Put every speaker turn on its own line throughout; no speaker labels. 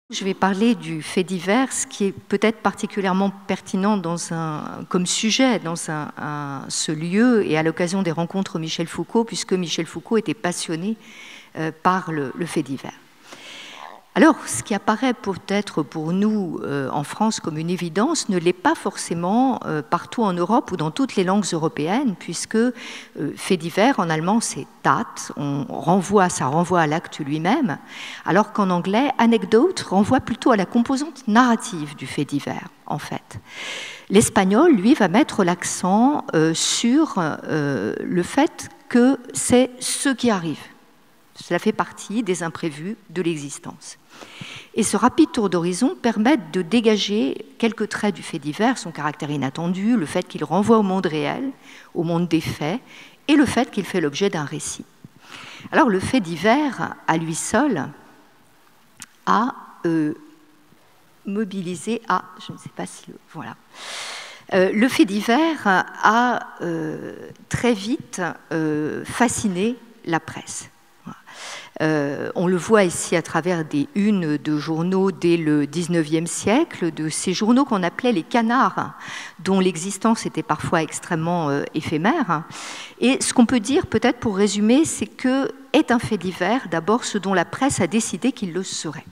Je vais parler du fait divers, ce qui est peut-être particulièrement pertinent comme sujet dans ce lieu et à l'occasion des rencontres Michel Foucault, puisque Michel Foucault était passionné par le fait divers. Alors, ce qui apparaît peut-être pour nous en France comme une évidence ne l'est pas forcément partout en Europe ou dans toutes les langues européennes, puisque fait divers en allemand c'est Tat, ça renvoie à l'acte lui-même, alors qu'en anglais anecdote renvoie plutôt à la composante narrative du fait divers en fait. L'espagnol, lui, va mettre l'accent sur le fait que c'est ce qui arrive. Cela fait partie des imprévus de l'existence. Et ce rapide tour d'horizon permet de dégager quelques traits du fait divers, son caractère inattendu, le fait qu'il renvoie au monde réel, au monde des faits, et le fait qu'il fait l'objet d'un récit. Alors le fait divers, à lui seul, a mobilisé, je ne sais pas si voilà. Le fait divers a très vite fasciné la presse. On le voit ici à travers des unes de journaux dès le XIXe siècle, de ces journaux qu'on appelait les canards, dont l'existence était parfois extrêmement éphémère. Et ce qu'on peut dire, peut-être pour résumer, c'est que est un fait divers d'abord ce dont la presse a décidé qu'il le serait.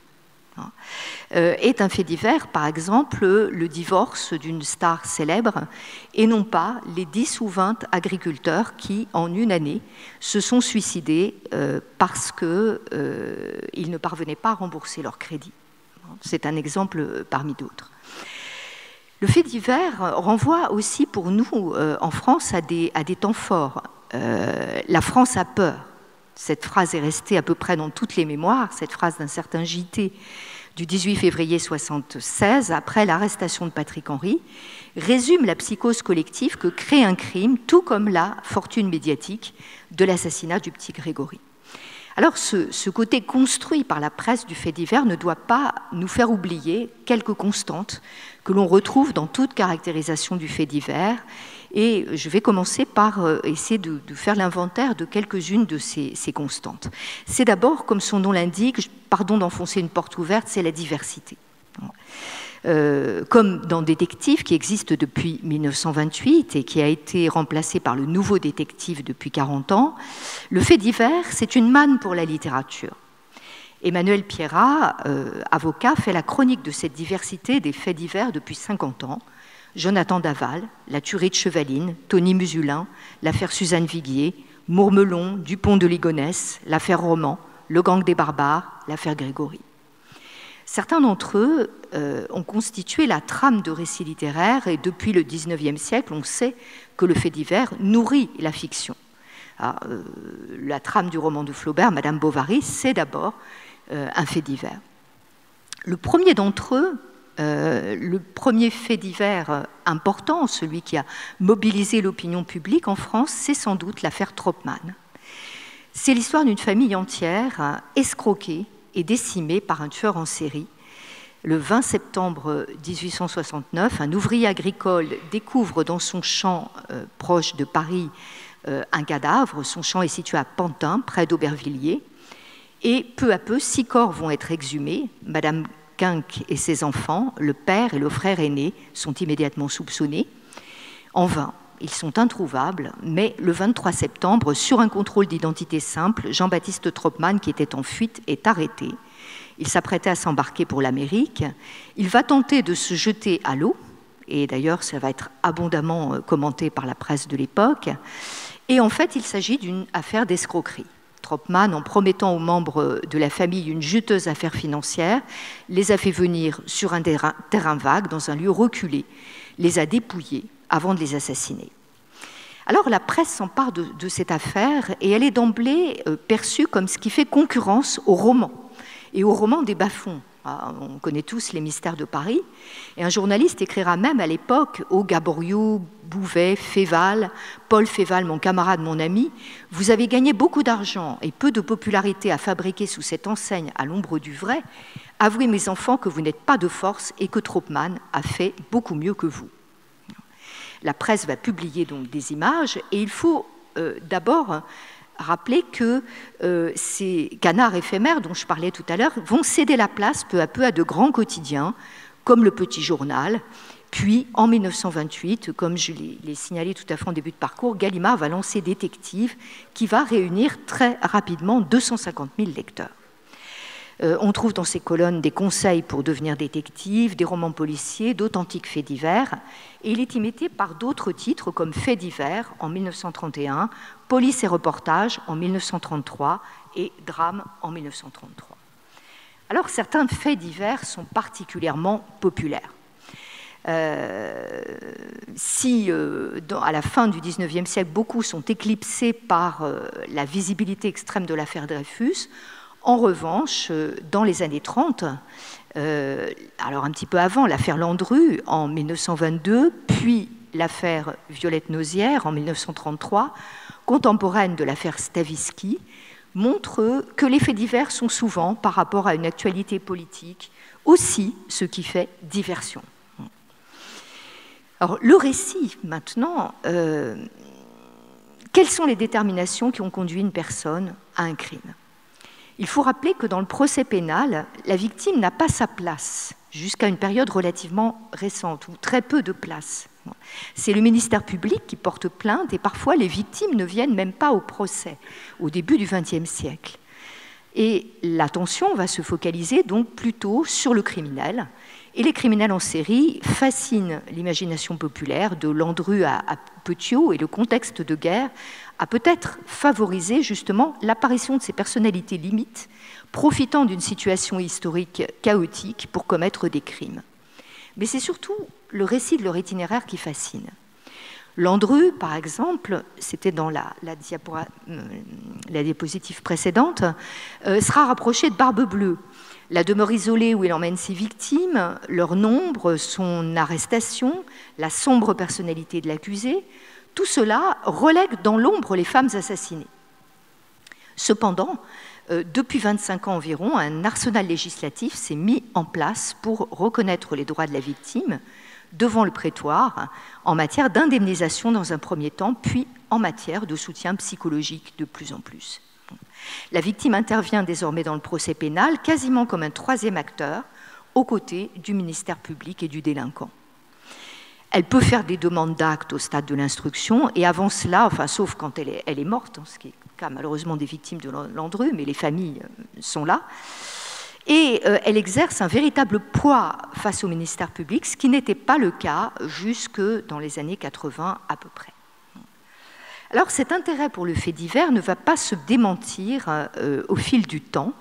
Est un fait divers, par exemple, le divorce d'une star célèbre et non pas les 10 ou 20 agriculteurs qui, en une année, se sont suicidés parce qu'ils ne parvenaient pas à rembourser leur crédit. C'est un exemple parmi d'autres. Le fait divers renvoie aussi pour nous, en France, à des temps forts. La France a peur. Cette phrase est restée à peu près dans toutes les mémoires, cette phrase d'un certain JT du 18 février 1976, après l'arrestation de Patrick Henry, résume la psychose collective que crée un crime, tout comme la fortune médiatique de l'assassinat du petit Grégory. Alors ce côté construit par la presse du fait divers ne doit pas nous faire oublier quelques constantes que l'on retrouve dans toute caractérisation du fait divers. Et je vais commencer par essayer de faire l'inventaire de quelques-unes de ces constantes. C'est d'abord, comme son nom l'indique, pardon d'enfoncer une porte ouverte, c'est la diversité. Comme dans Détective, qui existe depuis 1928 et qui a été remplacé par le Nouveau Détective depuis 40 ans, le fait divers, c'est une manne pour la littérature. Emmanuel Pierrat, avocat, fait la chronique de cette diversité des faits divers depuis 50 ans. Jonathan Daval, la tuerie de Chevaline, Tony Musulin, l'affaire Suzanne Viguier, Mourmelon, Dupont de Ligonnès, l'affaire Roman, le gang des barbares, l'affaire Grégory. Certains d'entre eux ont constitué la trame de récits littéraires et depuis le XIXe siècle, on sait que le fait divers nourrit la fiction. La trame du roman de Flaubert, Madame Bovary, c'est d'abord un fait divers. Le premier d'entre eux, le premier fait divers important, celui qui a mobilisé l'opinion publique en France, c'est sans doute l'affaire Troppmann. C'est l'histoire d'une famille entière escroquée et décimée par un tueur en série. Le 20 septembre 1869, un ouvrier agricole découvre dans son champ proche de Paris un cadavre. Son champ est situé à Pantin, près d'Aubervilliers. Et peu à peu, 6 corps vont être exhumés. Madame Quinck et ses enfants, le père et le frère aîné, sont immédiatement soupçonnés. En vain, ils sont introuvables, mais le 23 septembre, sur un contrôle d'identité simple, Jean-Baptiste Troppmann, qui était en fuite, est arrêté. Il s'apprêtait à s'embarquer pour l'Amérique. Il va tenter de se jeter à l'eau, et d'ailleurs, ça va être abondamment commenté par la presse de l'époque. Et en fait, il s'agit d'une affaire d'escroquerie. Troppmann, en promettant aux membres de la famille une juteuse affaire financière, les a fait venir sur un terrain vague, dans un lieu reculé, les a dépouillés avant de les assassiner. Alors la presse s'empare de cette affaire et elle est d'emblée perçue comme ce qui fait concurrence au roman et au roman des bas-fonds. On connaît tous les mystères de Paris. Et un journaliste écrira même à l'époque au Gaboriau, Bouvet, Féval, Paul Féval, mon camarade, mon ami, vous avez gagné beaucoup d'argent et peu de popularité à fabriquer sous cette enseigne à l'ombre du vrai. Avouez, mes enfants, que vous n'êtes pas de force et que Troppmann a fait beaucoup mieux que vous. La presse va publier donc des images et il faut d'abord rappeler que ces canards éphémères dont je parlais tout à l'heure vont céder la place peu à peu à de grands quotidiens, comme le Petit Journal. Puis, en 1928, comme je l'ai signalé tout à fait en début de parcours, Gallimard va lancer Détective, qui va réunir très rapidement 250 000 lecteurs. On trouve dans ces colonnes des conseils pour devenir détective, des romans policiers, d'authentiques faits divers, et il est imité par d'autres titres comme Faits divers en 1931, Police et reportage en 1933 et Drame en 1933. Alors certains faits divers sont particulièrement populaires. Si à la fin du XIXe siècle, beaucoup sont éclipsés par la visibilité extrême de l'affaire Dreyfus, en revanche, dans les années 30, alors un petit peu avant, l'affaire Landru en 1922, puis l'affaire Violette-Nozière en 1933, contemporaine de l'affaire Stavisky, montrent que les faits divers sont souvent, par rapport à une actualité politique, aussi ce qui fait diversion. Alors, le récit, maintenant, quelles sont les déterminations qui ont conduit une personne à un crime ? Il faut rappeler que dans le procès pénal, la victime n'a pas sa place jusqu'à une période relativement récente, ou très peu de place. C'est le ministère public qui porte plainte et parfois les victimes ne viennent même pas au procès, au début du XXe siècle. Et l'attention va se focaliser donc plutôt sur le criminel. Et les criminels en série fascinent l'imagination populaire, de Landru à Petiot, et le contexte de guerre a peut-être favorisé justement l'apparition de ces personnalités limites, profitant d'une situation historique chaotique pour commettre des crimes. Mais c'est surtout le récit de leur itinéraire qui fascine. Landru, par exemple, c'était dans la diapositive précédente, sera rapproché de Barbe Bleue. La demeure isolée où il emmène ses victimes, leur nombre, son arrestation, la sombre personnalité de l'accusé, tout cela relègue dans l'ombre les femmes assassinées. Cependant, depuis 25 ans environ, un arsenal législatif s'est mis en place pour reconnaître les droits de la victime devant le prétoire en matière d'indemnisation dans un premier temps, puis en matière de soutien psychologique de plus en plus. La victime intervient désormais dans le procès pénal quasiment comme un troisième acteur aux côtés du ministère public et du délinquant. Elle peut faire des demandes d'actes au stade de l'instruction et avant cela, enfin, sauf quand elle est morte, ce qui est le cas malheureusement des victimes de Landru, mais les familles sont là, et elle exerce un véritable poids face au ministère public, ce qui n'était pas le cas jusque dans les années 80 à peu près. Alors cet intérêt pour le fait divers ne va pas se démentir au fil du temps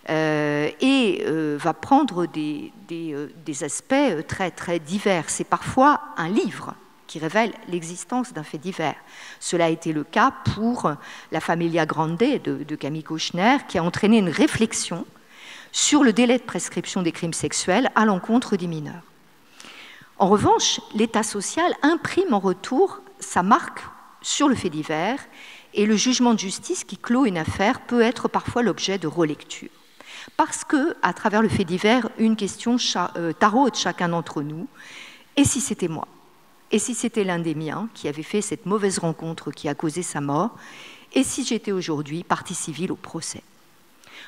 et va prendre des aspects très, très divers. C'est parfois un livre qui révèle l'existence d'un fait divers. Cela a été le cas pour La Familia Grande de Camille Kouchner, qui a entraîné une réflexion sur le délai de prescription des crimes sexuels à l'encontre des mineurs. En revanche, l'État social imprime en retour sa marque sur le fait divers, et le jugement de justice qui clôt une affaire peut être parfois l'objet de relecture. Parce que, à travers le fait divers, une question taraude chacun d'entre nous. Et si c'était moi ? Et si c'était l'un des miens qui avait fait cette mauvaise rencontre qui a causé sa mort ? Et si j'étais aujourd'hui partie civile au procès ?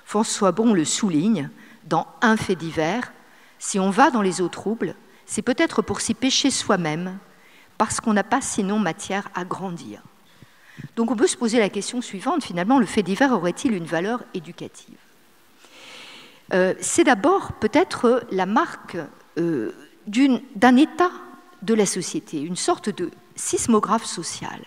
François Bon le souligne dans Un fait divers, si on va dans les eaux troubles, c'est peut-être pour s'y pêcher soi-même, parce qu'on n'a pas sinon matière à grandir. Donc on peut se poser la question suivante, finalement, le fait divers aurait-il une valeur éducative ? C'est d'abord peut-être la marque d'un état de la société, une sorte de sismographe social.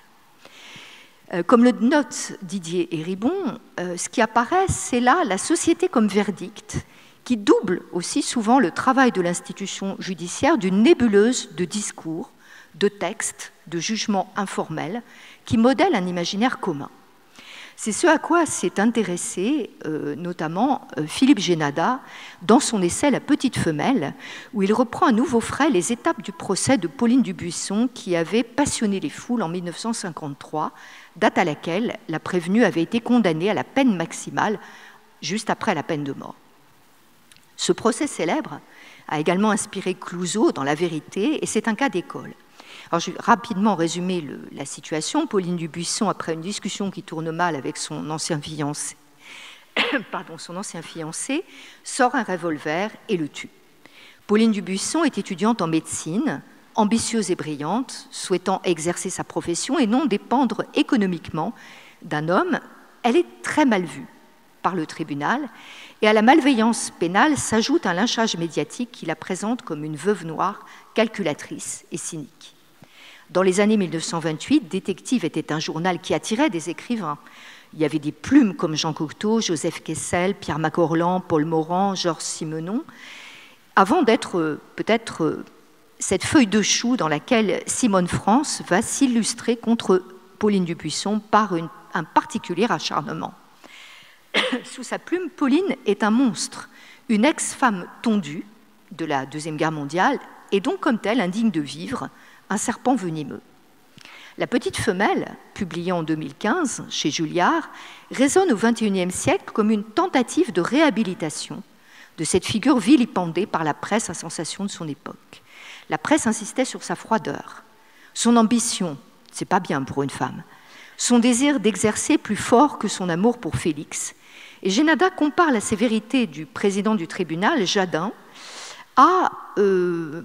Comme le note Didier Héribon, ce qui apparaît, c'est là la société comme verdict, qui double aussi souvent le travail de l'institution judiciaire d'une nébuleuse de discours, de textes, de jugements informels, qui modèlent un imaginaire commun. C'est ce à quoi s'est intéressé notamment Philippe Génada dans son essai « La petite femelle », où il reprend à nouveau frais les étapes du procès de Pauline Dubuisson qui avait passionné les foules en 1953, date à laquelle la prévenue avait été condamnée à la peine maximale juste après la peine de mort. Ce procès célèbre a également inspiré Clouzot dans La Vérité, et c'est un cas d'école. Alors, je vais rapidement résumer la situation. Pauline Dubuisson, après une discussion qui tourne mal avec son ancien fiancé, sort un revolver et le tue. Pauline Dubuisson est étudiante en médecine, ambitieuse et brillante, souhaitant exercer sa profession et non dépendre économiquement d'un homme. Elle est très mal vue par le tribunal, et à la malveillance pénale s'ajoute un lynchage médiatique qui la présente comme une veuve noire, calculatrice et cynique. Dans les années 1928, Détective était un journal qui attirait des écrivains. Il y avait des plumes comme Jean Cocteau, Joseph Kessel, Pierre Macorlan, Paul Morand, Georges Simenon, avant d'être peut-être cette feuille de chou dans laquelle Simone France va s'illustrer contre Pauline Dubuisson par un particulier acharnement. Sous sa plume, Pauline est un monstre, une ex-femme tondue de la Deuxième Guerre mondiale et donc comme telle indigne de vivre, un serpent venimeux. La petite femelle, publiée en 2015 chez Julliard, résonne au XXIe siècle comme une tentative de réhabilitation de cette figure vilipendée par la presse à sensation de son époque. La presse insistait sur sa froideur, son ambition, c'est pas bien pour une femme, son désir d'exercer plus fort que son amour pour Félix. Et Génada compare la sévérité du président du tribunal, Jadin,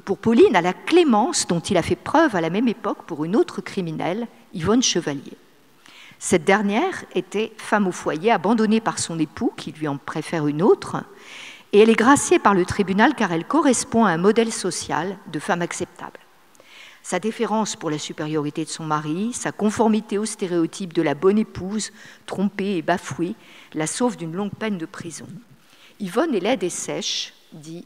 pour Pauline, à la clémence dont il a fait preuve à la même époque pour une autre criminelle, Yvonne Chevalier. Cette dernière était femme au foyer, abandonnée par son époux, qui lui en préfère une autre, et elle est graciée par le tribunal car elle correspond à un modèle social de femme acceptable. Sa déférence pour la supériorité de son mari, sa conformité aux stéréotypes de la bonne épouse, trompée et bafouée, la sauve d'une longue peine de prison. Yvonne est laide et sèche, dit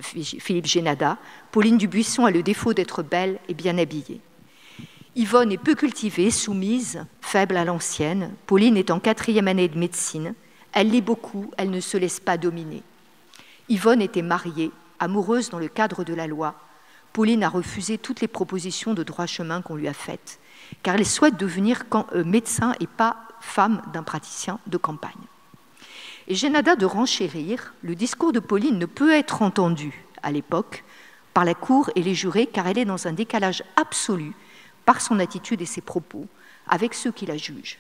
Philippe Génada. Pauline Dubuisson a le défaut d'être belle et bien habillée. Yvonne est peu cultivée, soumise, faible à l'ancienne. Pauline est en 4e année de médecine. Elle lit beaucoup, elle ne se laisse pas dominer. Yvonne était mariée, amoureuse dans le cadre de la loi. Pauline a refusé toutes les propositions de droit chemin qu'on lui a faites, car elle souhaite devenir médecin et pas femme d'un praticien de campagne. Et Génada de renchérir, le discours de Pauline ne peut être entendu à l'époque par la cour et les jurés, car elle est dans un décalage absolu par son attitude et ses propos avec ceux qui la jugent.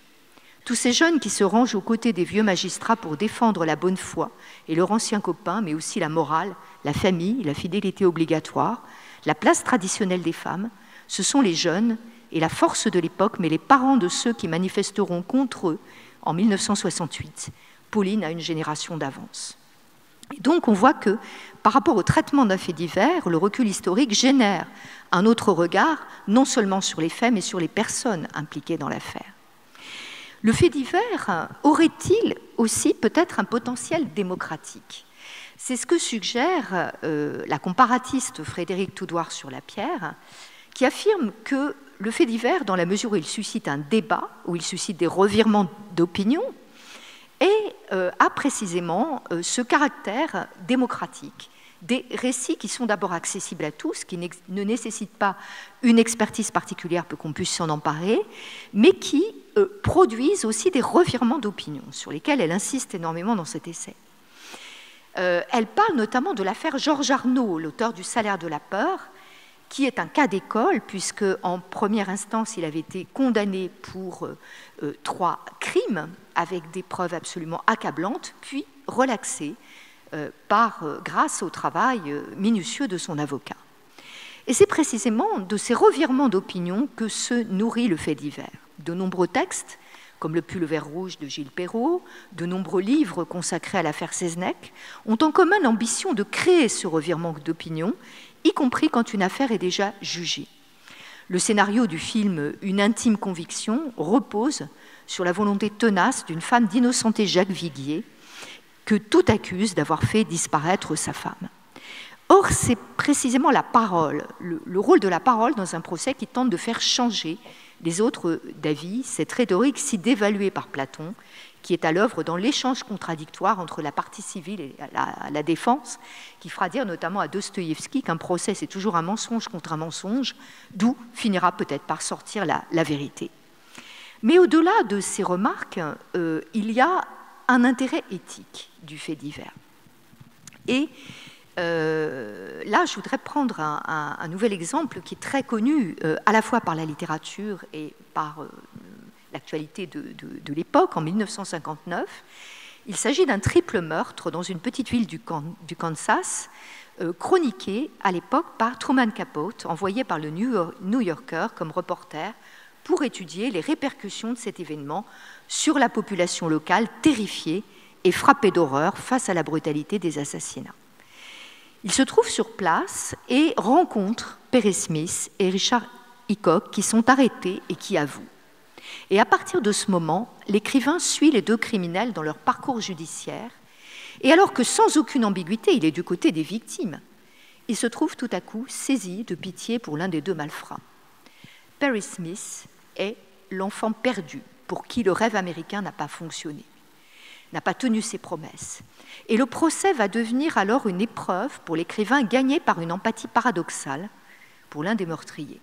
Tous ces jeunes qui se rangent aux côtés des vieux magistrats pour défendre la bonne foi et leur ancien copain, mais aussi la morale, la famille, la fidélité obligatoire, la place traditionnelle des femmes, ce sont les jeunes et la force de l'époque, mais les parents de ceux qui manifesteront contre eux en 1968. Pauline a une génération d'avance. Et donc on voit que par rapport au traitement d'un fait divers, le recul historique génère un autre regard, non seulement sur les faits, mais sur les personnes impliquées dans l'affaire. Le fait divers aurait-il aussi peut-être un potentiel démocratique ? C'est ce que suggère la comparatiste Frédérique Toudoir sur la Pierre, qui affirme que le fait divers, dans la mesure où il suscite un débat, où il suscite des revirements d'opinion, a précisément ce caractère démocratique. Des récits qui sont d'abord accessibles à tous, qui ne nécessitent pas une expertise particulière pour qu'on puisse s'en emparer, mais qui produisent aussi des revirements d'opinion, sur lesquels elle insiste énormément dans cet essai. Elle parle notamment de l'affaire Georges Arnaud, l'auteur du Salaire de la peur, qui est un cas d'école, puisque en première instance, il avait été condamné pour 3 crimes, avec des preuves absolument accablantes, puis relaxé grâce au travail minutieux de son avocat. Et c'est précisément de ces revirements d'opinion que se nourrit le fait divers. De nombreux textes, comme Le Pull vert rouge de Gilles Perrault, de nombreux livres consacrés à l'affaire Seznec, ont en commun l'ambition de créer ce revirement d'opinion, y compris quand une affaire est déjà jugée. Le scénario du film Une intime conviction repose sur la volonté tenace d'une femme d'innocenter Jacques Viguier, que tout accuse d'avoir fait disparaître sa femme. Or, c'est précisément la parole, le rôle de la parole dans un procès qui tente de faire changer les autres d'avis, cette rhétorique si dévaluée par Platon, qui est à l'œuvre dans l'échange contradictoire entre la partie civile et la défense, qui fera dire notamment à Dostoïevski qu'un procès, c'est toujours un mensonge contre un mensonge, d'où finira peut-être par sortir la vérité. Mais au-delà de ces remarques, il y a un intérêt éthique du fait divers. Et là, je voudrais prendre un nouvel exemple qui est très connu à la fois par la littérature et par l'actualité de l'époque, en 1959. Il s'agit d'un triple meurtre dans une petite ville du Kansas, chroniqué à l'époque par Truman Capote, envoyé par le New Yorker comme reporter pour étudier les répercussions de cet événement sur la population locale terrifiée et frappée d'horreur face à la brutalité des assassinats. Il se trouve sur place et rencontre Perry Smith et Richard Hickok qui sont arrêtés et qui avouent. Et à partir de ce moment, l'écrivain suit les deux criminels dans leur parcours judiciaire. Et alors que sans aucune ambiguïté, il est du côté des victimes, il se trouve tout à coup saisi de pitié pour l'un des deux malfrats. Perry Smith est l'enfant perdu pour qui le rêve américain n'a pas fonctionné, n'a pas tenu ses promesses. Et le procès va devenir alors une épreuve pour l'écrivain gagné par une empathie paradoxale pour l'un des meurtriers.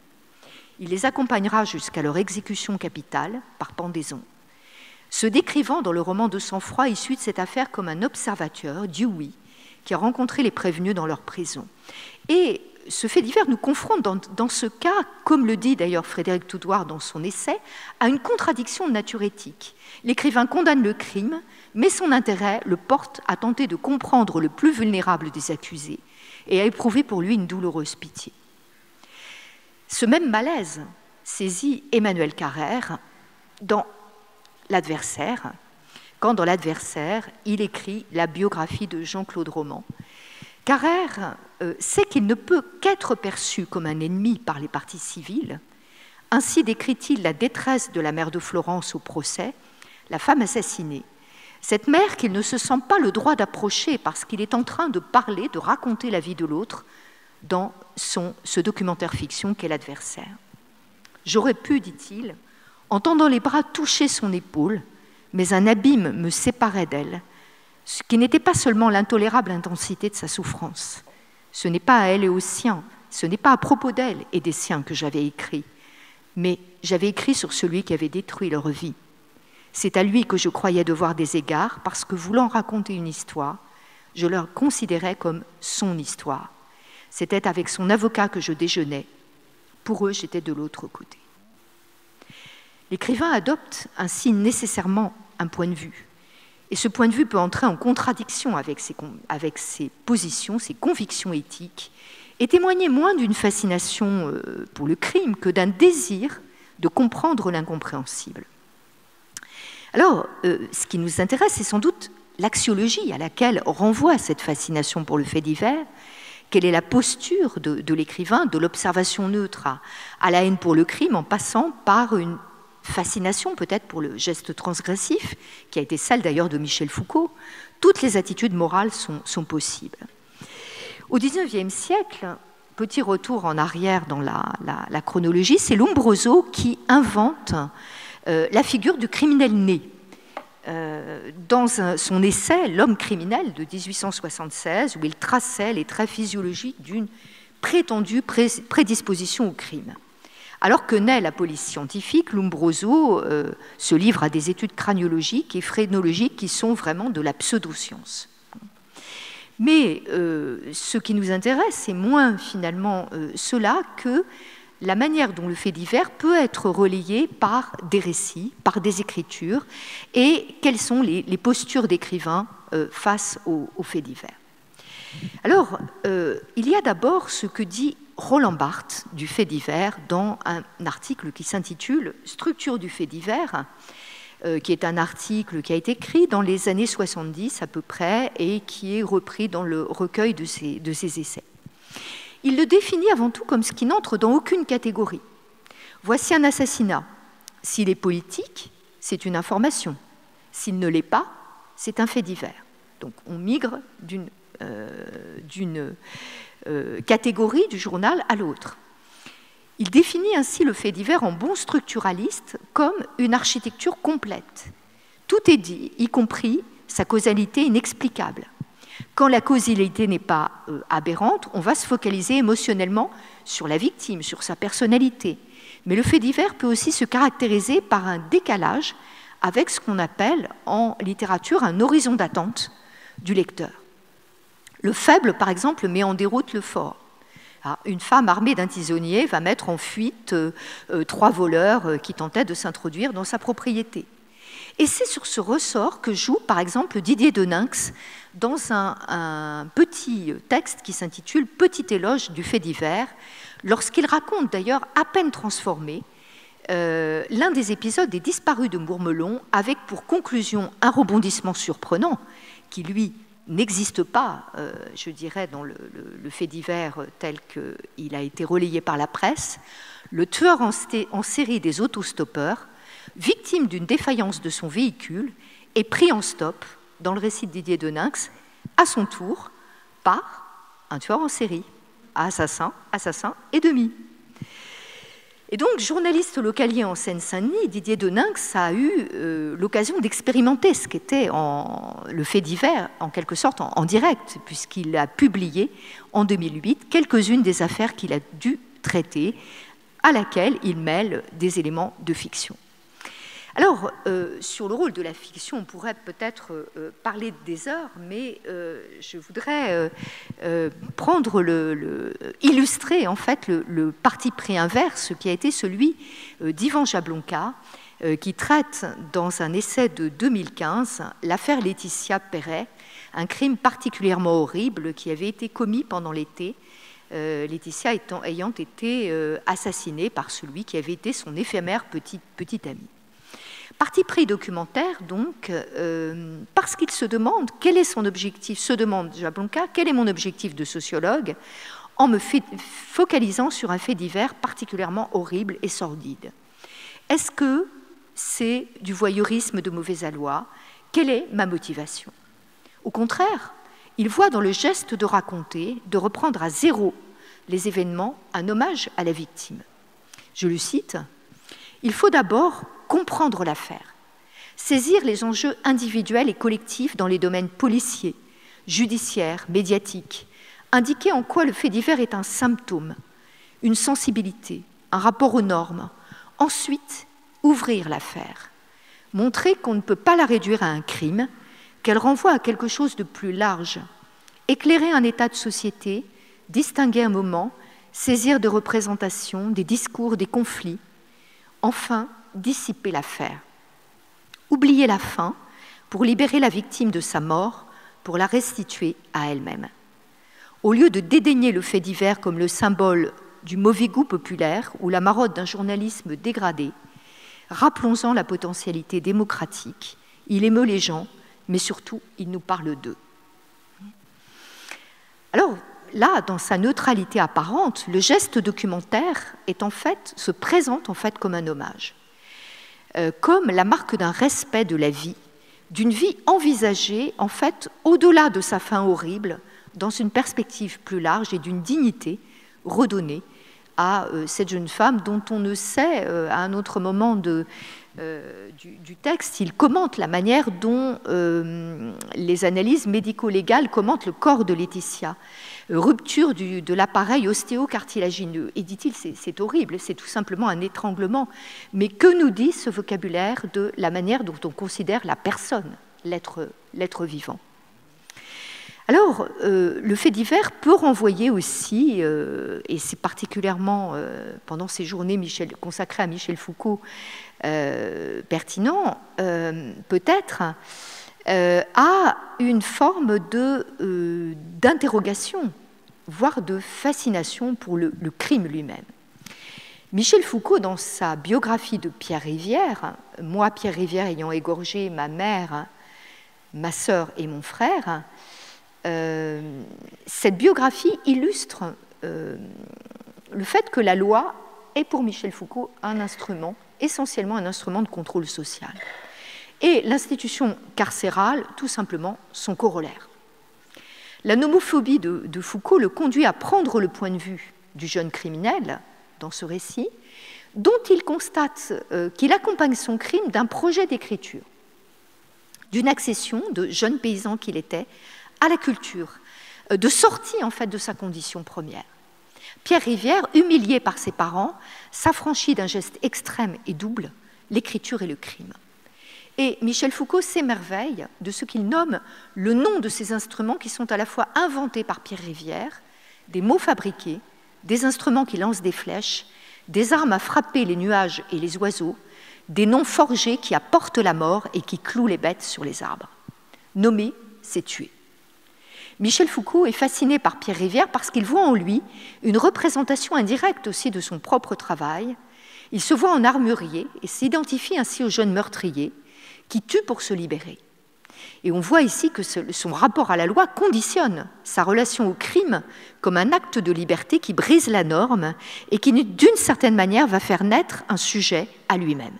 Il les accompagnera jusqu'à leur exécution capitale par pendaison, se décrivant dans le roman de sang-froid issu de cette affaire comme un observateur, Dewey, qui a rencontré les prévenus dans leur prison. Et ce fait divers nous confronte dans ce cas, comme le dit d'ailleurs Frédéric Toudoir dans son essai, à une contradiction de nature éthique. L'écrivain condamne le crime, mais son intérêt le porte à tenter de comprendre le plus vulnérable des accusés et à éprouver pour lui une douloureuse pitié. Ce même malaise saisit Emmanuel Carrère dans L'Adversaire, quand dans L'Adversaire, il écrit la biographie de Jean-Claude Roman. Carrère sait qu'il ne peut qu'être perçu comme un ennemi par les parties civiles. Ainsi décrit-il la détresse de la mère de Florence au procès, la femme assassinée. Cette mère qu'il ne se sent pas le droit d'approcher parce qu'il est en train de parler, de raconter la vie de l'autre dans ce documentaire fiction qu'est L'Adversaire. J'aurais pu, dit-il, entendant les bras toucher son épaule, mais un abîme me séparait d'elle, ce qui n'était pas seulement l'intolérable intensité de sa souffrance. Ce n'est pas à elle et aux siens, ce n'est pas à propos d'elle et des siens que j'avais écrit, mais j'avais écrit sur celui qui avait détruit leur vie. C'est à lui que je croyais devoir des égards, parce que voulant raconter une histoire, je le considérais comme son histoire. C'était avec son avocat que je déjeunais. Pour eux, j'étais de l'autre côté. L'écrivain adopte ainsi nécessairement un point de vue. Et ce point de vue peut entrer en contradiction avec ses positions, ses convictions éthiques, et témoigner moins d'une fascination pour le crime que d'un désir de comprendre l'incompréhensible. Alors, ce qui nous intéresse, c'est sans doute l'axiologie à laquelle renvoie cette fascination pour le fait divers. Quelle est la posture de l'écrivain, de l'observation neutre à la haine pour le crime, en passant par une fascination peut-être pour le geste transgressif, qui a été celle d'ailleurs de Michel Foucault. Toutes les attitudes morales sont possibles. Au XIXe siècle, petit retour en arrière dans la chronologie, c'est Lombroso qui invente la figure du criminel né. Dans son essai « L'homme criminel » de 1876, où il traçait les traits physiologiques d'une prétendue prédisposition au crime. Alors que naît la police scientifique, Lombroso se livre à des études craniologiques et phrénologiques qui sont vraiment de la pseudo-science. Mais ce qui nous intéresse, c'est moins finalement cela que la manière dont le fait divers peut être relayé par des récits, par des écritures, et quelles sont les postures d'écrivains face aux faits divers. Alors, il y a d'abord ce que dit Roland Barthes du fait divers dans un article qui s'intitule « Structure du fait divers », qui est un article qui a été écrit dans les années 70 à peu près et qui est repris dans le recueil de ses essais. Il le définit avant tout comme ce qui n'entre dans aucune catégorie. Voici un assassinat. S'il est politique, c'est une information. S'il ne l'est pas, c'est un fait divers. Donc on migre d'une catégorie du journal à l'autre. Il définit ainsi le fait divers en bon structuraliste comme une architecture complète. Tout est dit, y compris sa causalité inexplicable. Quand la causalité n'est pas aberrante, on va se focaliser émotionnellement sur la victime, sur sa personnalité. Mais le fait divers peut aussi se caractériser par un décalage avec ce qu'on appelle en littérature un horizon d'attente du lecteur. Le faible, par exemple, met en déroute le fort. Une femme armée d'un tisonnier va mettre en fuite 3 voleurs qui tentaient de s'introduire dans sa propriété. Et c'est sur ce ressort que joue, par exemple, Didier de Nynx dans un petit texte qui s'intitule « Petit éloge du fait divers », lorsqu'il raconte d'ailleurs, à peine transformé, l'un des épisodes des Disparus de Mourmelon, avec pour conclusion un rebondissement surprenant, qui lui n'existe pas, je dirais, dans le fait divers tel qu'il a été relayé par la presse. Le tueur en série des autostoppeurs, victime d'une défaillance de son véhicule, est pris en stop, dans le récit de Didier de Nynx, à son tour, par un tueur en série, assassin et demi. Et donc, journaliste localier en Seine-Saint-Denis, Didier de Nynx a eu l'occasion d'expérimenter ce qu'était le fait divers, en quelque sorte en direct, puisqu'il a publié en 2008 quelques-unes des affaires qu'il a dû traiter, à laquelle il mêle des éléments de fiction. Alors, sur le rôle de la fiction, on pourrait peut-être parler des heures, mais je voudrais illustrer en fait le parti pris inverse qui a été celui d'Yvan Jablonka, qui traite dans un essai de 2015 l'affaire Laetitia Perret, un crime particulièrement horrible qui avait été commis pendant l'été, Laetitia ayant été assassinée par celui qui avait été son éphémère petit ami. Parti pris documentaire, donc, parce qu'il se demande quel est son objectif, se demande Jablonka, quel est mon objectif de sociologue, en me focalisant sur un fait divers particulièrement horrible et sordide. Est-ce que c'est du voyeurisme de mauvais aloi? Quelle est ma motivation? Au contraire, il voit dans le geste de raconter, de reprendre à zéro les événements, un hommage à la victime. Je le cite, « Il faut d'abord comprendre l'affaire, saisir les enjeux individuels et collectifs dans les domaines policiers, judiciaires, médiatiques, indiquer en quoi le fait divers est un symptôme, une sensibilité, un rapport aux normes, ensuite ouvrir l'affaire, montrer qu'on ne peut pas la réduire à un crime, qu'elle renvoie à quelque chose de plus large, éclairer un état de société, distinguer un moment, saisir de représentations, des discours, des conflits, enfin dissiper l'affaire, oublier la fin pour libérer la victime de sa mort, pour la restituer à elle-même. Au lieu de dédaigner le fait divers comme le symbole du mauvais goût populaire ou la marotte d'un journalisme dégradé, rappelons-en la potentialité démocratique. Il émeut les gens, mais surtout, il nous parle d'eux. Alors, là, dans sa neutralité apparente, le geste documentaire se présente en fait comme un hommage, comme la marque d'un respect de la vie, d'une vie envisagée en fait au-delà de sa fin horrible, dans une perspective plus large et d'une dignité redonnée à cette jeune femme dont on ne sait, à un autre moment du texte, il commente la manière dont les analyses médico-légales commentent le corps de Laetitia. Rupture de l'appareil ostéocartilagineux. Et dit-il, c'est horrible, c'est tout simplement un étranglement. Mais que nous dit ce vocabulaire de la manière dont on considère la personne, l'être vivant? Alors, le fait divers peut renvoyer aussi, et c'est particulièrement pendant ces journées consacrées à Michel Foucault pertinent, peut-être, à une forme d'interrogation, voire de fascination pour le crime lui-même. Michel Foucault, dans sa biographie de Pierre Rivière, moi, Pierre Rivière, ayant égorgé ma mère, ma sœur et mon frère, cette biographie illustre le fait que la loi est pour Michel Foucault un instrument, essentiellement un instrument de contrôle social. Et l'institution carcérale, tout simplement, son corollaire. La nomophobie de Foucault le conduit à prendre le point de vue du jeune criminel dans ce récit, dont il constate qu'il accompagne son crime d'un projet d'écriture, d'une accession de jeune paysan qu'il était à la culture, de sortie en fait de sa condition première. Pierre Rivière, humilié par ses parents, s'affranchit d'un geste extrême et double, l'écriture et le crime. Et Michel Foucault s'émerveille de ce qu'il nomme le nom de ces instruments qui sont à la fois inventés par Pierre Rivière, des mots fabriqués, des instruments qui lancent des flèches, des armes à frapper les nuages et les oiseaux, des noms forgés qui apportent la mort et qui clouent les bêtes sur les arbres. Nommer, c'est tuer. Michel Foucault est fasciné par Pierre Rivière parce qu'il voit en lui une représentation indirecte aussi de son propre travail. Il se voit en armurier et s'identifie ainsi au jeune meurtrier qui tue pour se libérer. Et on voit ici que son rapport à la loi conditionne sa relation au crime comme un acte de liberté qui brise la norme et qui, d'une certaine manière, va faire naître un sujet à lui-même.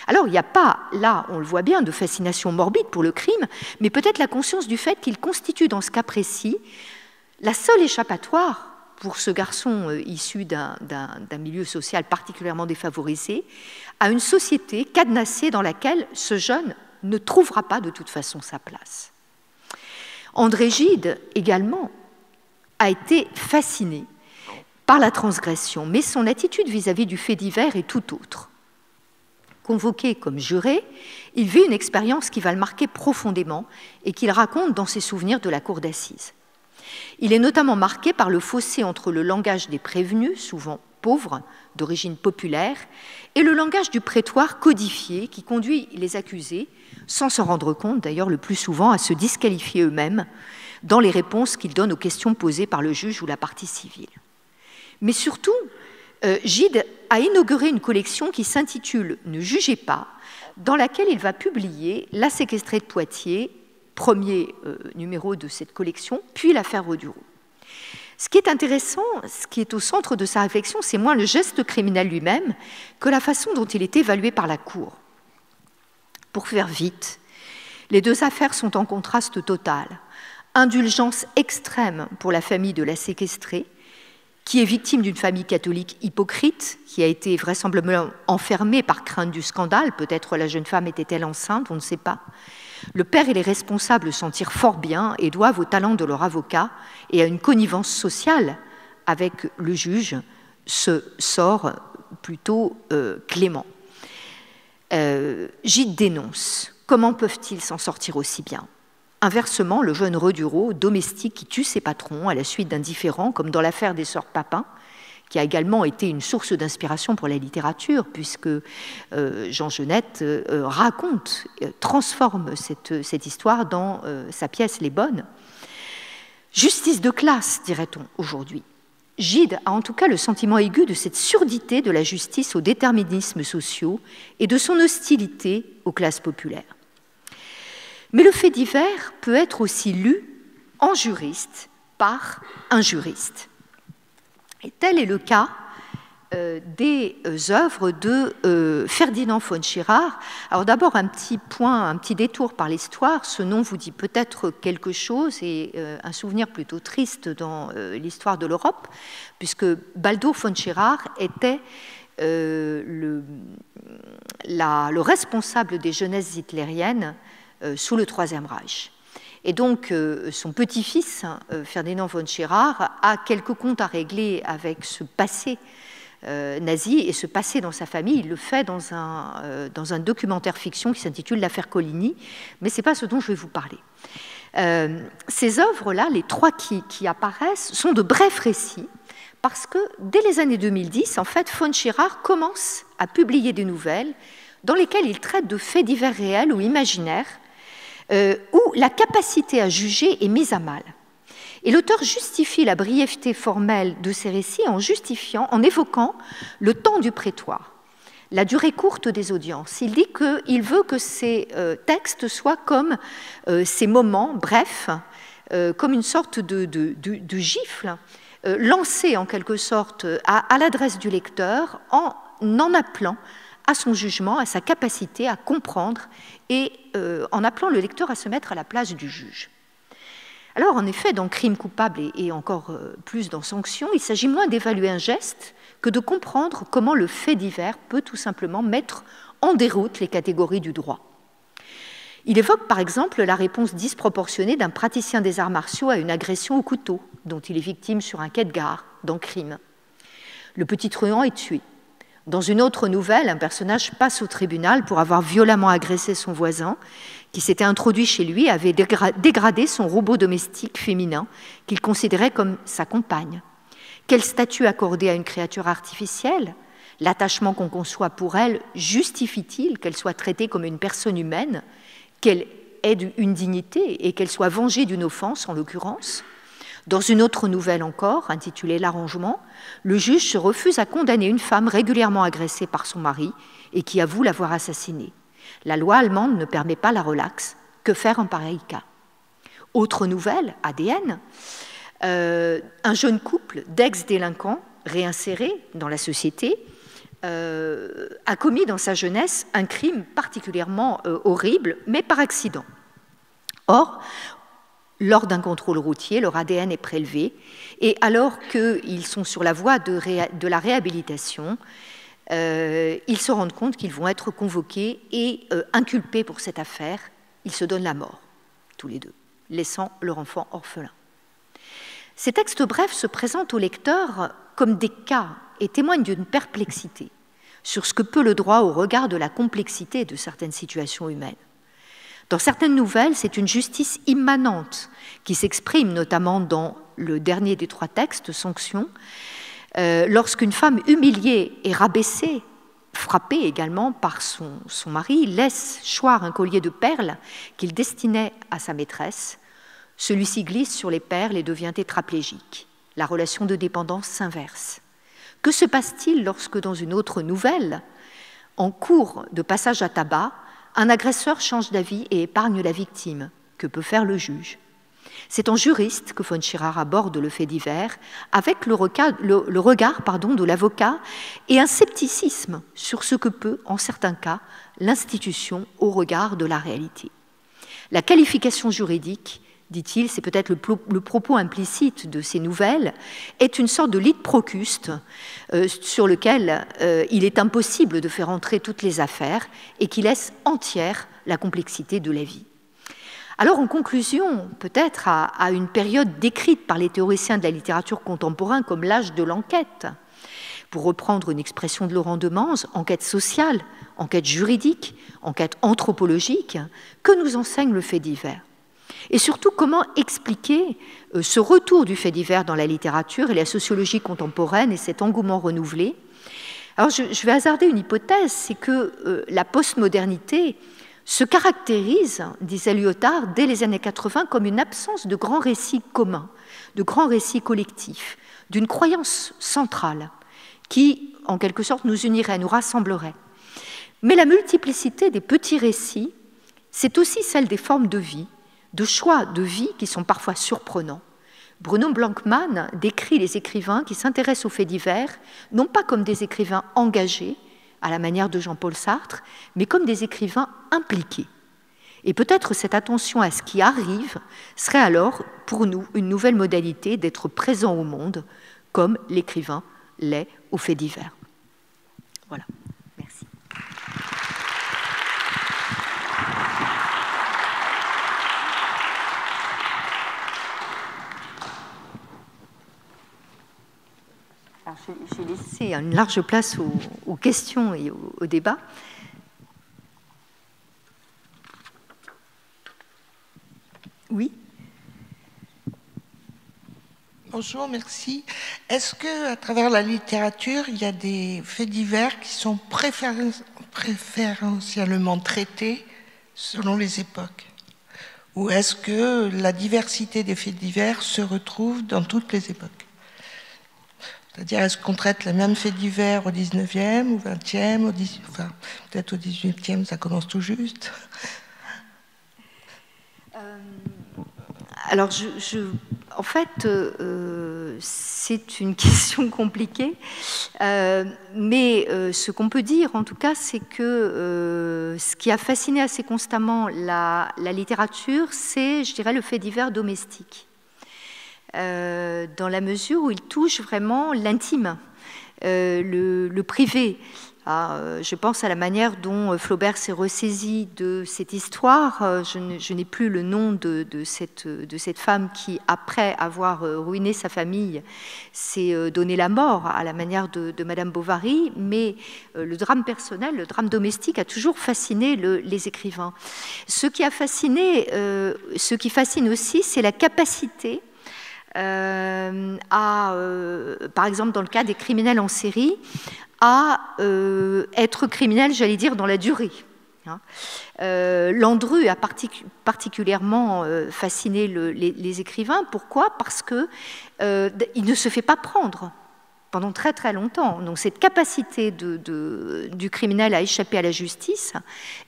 Alors, il n'y a pas, là, on le voit bien, de fascination morbide pour le crime, mais peut-être la conscience du fait qu'il constitue, dans ce cas précis, la seule échappatoire pour ce garçon issu d'un milieu social particulièrement défavorisé, à une société cadenassée dans laquelle ce jeune ne trouvera pas de toute façon sa place. André Gide, également, a été fasciné par la transgression, mais son attitude vis-à-vis du fait divers est tout autre. Convoqué comme juré, il vit une expérience qui va le marquer profondément et qu'il raconte dans ses souvenirs de la cour d'assises. Il est notamment marqué par le fossé entre le langage des prévenus, souvent pauvres, d'origine populaire, et le langage du prétoire codifié qui conduit les accusés, sans s'en rendre compte d'ailleurs le plus souvent, à se disqualifier eux-mêmes dans les réponses qu'ils donnent aux questions posées par le juge ou la partie civile. Mais surtout, Gide a inauguré une collection qui s'intitule « Ne jugez pas », dans laquelle il va publier La séquestrée de Poitiers, premier numéro de cette collection, puis l'affaire Rodureau. Ce qui est intéressant, ce qui est au centre de sa réflexion, c'est moins le geste criminel lui-même que la façon dont il est évalué par la Cour. Pour faire vite, les deux affaires sont en contraste total. Indulgence extrême pour la famille de la séquestrée, qui est victime d'une famille catholique hypocrite, qui a été vraisemblablement enfermée par crainte du scandale. Peut-être la jeune femme était-elle enceinte, on ne sait pas. Le père et les responsables s'en tirent fort bien et doivent au talent de leur avocat et à une connivence sociale avec le juge ce sort plutôt clément. Gide dénonce. Comment peuvent-ils s'en sortir aussi bien ? Inversement, le jeune Rodureau, domestique qui tue ses patrons à la suite d'un différend, comme dans l'affaire des sœurs Papin, qui a également été une source d'inspiration pour la littérature, puisque Jean Genette raconte, transforme cette histoire dans sa pièce Les Bonnes. Justice de classe, dirait-on aujourd'hui. Gide a en tout cas le sentiment aigu de cette surdité de la justice aux déterminismes sociaux et de son hostilité aux classes populaires. Mais le fait divers peut être aussi lu en juriste par un juriste. Et tel est le cas des œuvres de Ferdinand von Schirach. Alors d'abord un petit détour par l'histoire. Ce nom vous dit peut-être quelque chose et un souvenir plutôt triste dans l'histoire de l'Europe, puisque Baldur von Schirach était le responsable des jeunesses hitlériennes sous le Troisième Reich. Et donc, son petit-fils, Ferdinand von Schirach, a quelques comptes à régler avec ce passé nazi et ce passé dans sa famille. Il le fait dans un documentaire fiction qui s'intitule L'affaire Coligny, mais ce n'est pas ce dont je vais vous parler. Ces œuvres-là, les trois qui apparaissent, sont de brefs récits, parce que dès les années 2010, en fait, von Schirach commence à publier des nouvelles dans lesquelles il traite de faits divers réels ou imaginaires, où la capacité à juger est mise à mal. Et l'auteur justifie la brièveté formelle de ces récits en évoquant le temps du prétoire, la durée courte des audiences. Il dit qu'il veut que ces textes soient comme ces moments brefs, comme une sorte de gifle, lancé en quelque sorte à l'adresse du lecteur en appelant à son jugement, à sa capacité à comprendre et en appelant le lecteur à se mettre à la place du juge. Alors, en effet, dans Crime coupable et encore plus dans Sanction, il s'agit moins d'évaluer un geste que de comprendre comment le fait divers peut tout simplement mettre en déroute les catégories du droit. Il évoque par exemple la réponse disproportionnée d'un praticien des arts martiaux à une agression au couteau, dont il est victime sur un quai de gare, dans Crime. Le petit truand est tué. Dans une autre nouvelle, un personnage passe au tribunal pour avoir violemment agressé son voisin, qui s'était introduit chez lui et avait dégradé son robot domestique féminin qu'il considérait comme sa compagne. Quel statut accorder à une créature artificielle? L'attachement qu'on conçoit pour elle justifie-t-il qu'elle soit traitée comme une personne humaine, qu'elle ait une dignité et qu'elle soit vengée d'une offense en l'occurrence? Dans une autre nouvelle encore, intitulée L'arrangement, le juge se refuse à condamner une femme régulièrement agressée par son mari et qui avoue l'avoir assassinée. La loi allemande ne permet pas la relaxe. Que faire en pareil cas? Autre nouvelle, ADN, un jeune couple d'ex-délinquants réinsérés dans la société a commis dans sa jeunesse un crime particulièrement horrible, mais par accident. Or, lors d'un contrôle routier, leur ADN est prélevé, et alors qu'ils sont sur la voie de la réhabilitation, ils se rendent compte qu'ils vont être convoqués et inculpés pour cette affaire. Ils se donnent la mort, tous les deux, laissant leur enfant orphelin. Ces textes brefs se présentent au lecteur comme des cas et témoignent d'une perplexité sur ce que peut le droit au regard de la complexité de certaines situations humaines. Dans certaines nouvelles, c'est une justice immanente qui s'exprime notamment dans le dernier des 3 textes, Sanctions, lorsqu'une femme humiliée et rabaissée, frappée également par son mari, laisse choir un collier de perles qu'il destinait à sa maîtresse. Celui-ci glisse sur les perles et devient tétraplégique. La relation de dépendance s'inverse. Que se passe-t-il lorsque, dans une autre nouvelle, en cours de passage à tabac, un agresseur change d'avis et épargne la victime? Que peut faire le juge? C'est en juriste que von Schirach aborde le fait divers avec le regard de l'avocat et un scepticisme sur ce que peut, en certains cas, l'institution au regard de la réalité. La qualification juridique, dit-il, c'est peut-être le propos implicite de ces nouvelles, est une sorte de lit de Procuste sur lequel il est impossible de faire entrer toutes les affaires et qui laisse entière la complexité de la vie. Alors, en conclusion, peut-être à une période décrite par les théoriciens de la littérature contemporaine comme l'âge de l'enquête, pour reprendre une expression de Laurent Demans, enquête sociale, enquête juridique, enquête anthropologique, que nous enseigne le fait divers? Et surtout, comment expliquer ce retour du fait divers dans la littérature et la sociologie contemporaine et cet engouement renouvelé? Alors, je vais hasarder une hypothèse, c'est que la postmodernité se caractérise, disait Lyotard, dès les années 80, comme une absence de grands récits communs, de grands récits collectifs, d'une croyance centrale qui, en quelque sorte, nous unirait, nous rassemblerait. Mais la multiplicité des petits récits, c'est aussi celle des formes de vie, de choix de vie qui sont parfois surprenants. Bruno Blankmann décrit les écrivains qui s'intéressent aux faits divers, non pas comme des écrivains engagés, à la manière de Jean-Paul Sartre, mais comme des écrivains impliqués. Et peut-être cette attention à ce qui arrive serait alors, pour nous, une nouvelle modalité d'être présent au monde, comme l'écrivain l'est aux faits divers. Voilà, merci. J'ai laissé une large place aux questions et au débat. Oui.
Bonjour, merci. Est-ce qu'à travers la littérature, il y a des faits divers qui sont préférentiellement traités selon les époques? Ou est-ce que la diversité des faits divers se retrouve dans toutes les époques? C'est-à-dire, est-ce qu'on traite les mêmes faits divers au 19e, au 20e, enfin, peut-être au 18e, ça commence tout juste.
Alors, en fait, c'est une question compliquée, mais ce qu'on peut dire, en tout cas, c'est que ce qui a fasciné assez constamment la littérature, c'est, je dirais, le fait divers domestique. Dans la mesure où il touche vraiment l'intime, le privé. Je pense à la manière dont Flaubert s'est ressaisi de cette histoire. Je n'ai plus le nom de cette femme qui, après avoir ruiné sa famille, s'est donné la mort à la manière de Madame Bovary, mais le drame personnel, le drame domestique a toujours fasciné les écrivains. Ce qui fascine aussi, c'est la capacité par exemple dans le cas des criminels en série, à être criminel, j'allais dire, dans la durée. Landru a particulièrement fasciné les écrivains. Pourquoi? Parce qu'il ne se fait pas prendre pendant très très longtemps. Donc cette capacité du criminel à échapper à la justice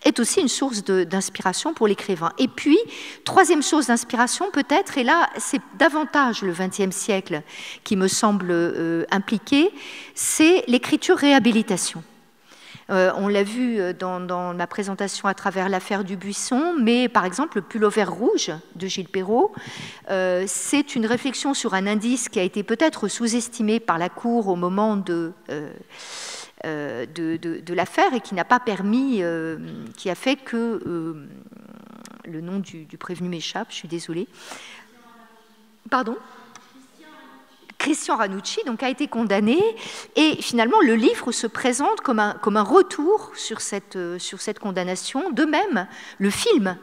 est aussi une source d'inspiration pour l'écrivain. Et puis, troisième source d'inspiration peut-être, et là c'est davantage le XXe siècle qui me semble impliqué, c'est l'écriture-réhabilitation. On l'a vu dans ma présentation à travers l'affaire Dubuisson, mais par exemple le pullover rouge de Gilles Perrault, c'est une réflexion sur un indice qui a été peut-être sous-estimé par la Cour au moment de l'affaire et qui n'a pas permis, qui a fait que le nom du prévenu m'échappe, je suis désolée. Pardon ? Christian Ranucci donc, a été condamné et finalement le livre se présente comme un retour sur cette condamnation. De même, le film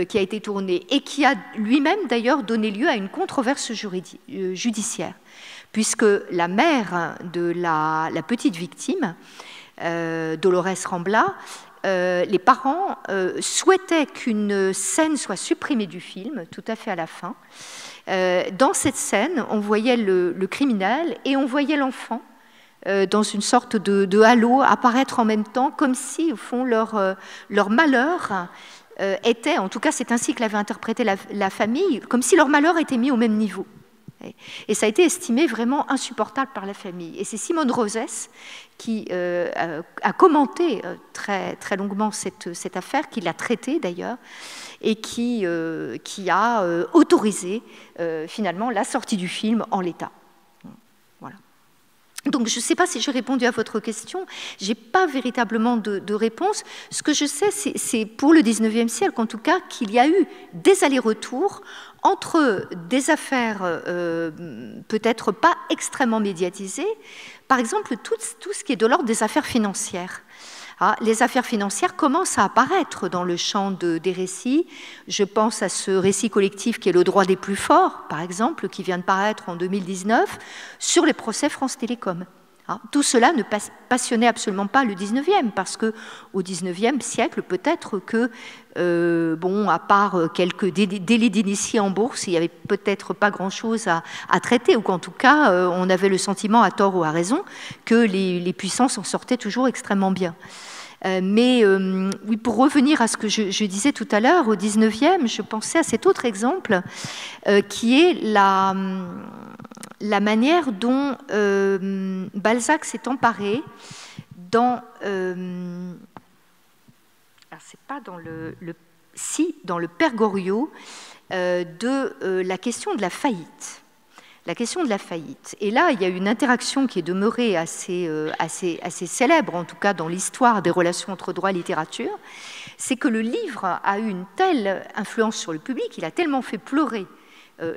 qui a été tourné et qui a lui-même d'ailleurs donné lieu à une controverse judiciaire, puisque la mère de la petite victime, Dolores Rambla, les parents souhaitaient qu'une scène soit supprimée du film, tout à fait à la fin. Dans cette scène, on voyait le criminel et on voyait l'enfant dans une sorte de halo apparaître en même temps, comme si, au fond, leur malheur était, en tout cas c'est ainsi que l'avait interprété la famille, comme si leur malheur était mis au même niveau. Et ça a été estimé vraiment insupportable par la famille. Et c'est Simone Rosès qui a commenté très, très longuement cette affaire, qui l'a traitée d'ailleurs, et qui a autorisé finalement la sortie du film en l'état. Voilà. Donc je ne sais pas si j'ai répondu à votre question, je n'ai pas véritablement de réponse. Ce que je sais, c'est pour le XIXe siècle, en tout cas, qu'il y a eu des allers-retours entre des affaires peut-être pas extrêmement médiatisées, par exemple tout ce qui est de l'ordre des affaires financières. Les affaires financières commencent à apparaître dans le champ des récits. Je pense à ce récit collectif qui est Le droit des plus forts, par exemple, qui vient de paraître en 2019, sur les procès France Télécom. Tout cela ne passionnait absolument pas le 19e, parce qu'au 19e siècle, peut-être que, à part quelques délits d'initiés en bourse, il n'y avait peut-être pas grand-chose à traiter, ou qu'en tout cas, on avait le sentiment, à tort ou à raison, que les puissants s'en sortaient toujours extrêmement bien. Mais oui, pour revenir à ce que je disais tout à l'heure, au 19e, je pensais à cet autre exemple qui est la manière dont Balzac s'est emparé dans... c'est pas dans dans le Père Goriot, de la question de la faillite. La question de la faillite. Et là, il y a une interaction qui est demeurée assez célèbre, en tout cas dans l'histoire des relations entre droit et littérature, c'est que le livre a eu une telle influence sur le public, il a tellement fait pleurer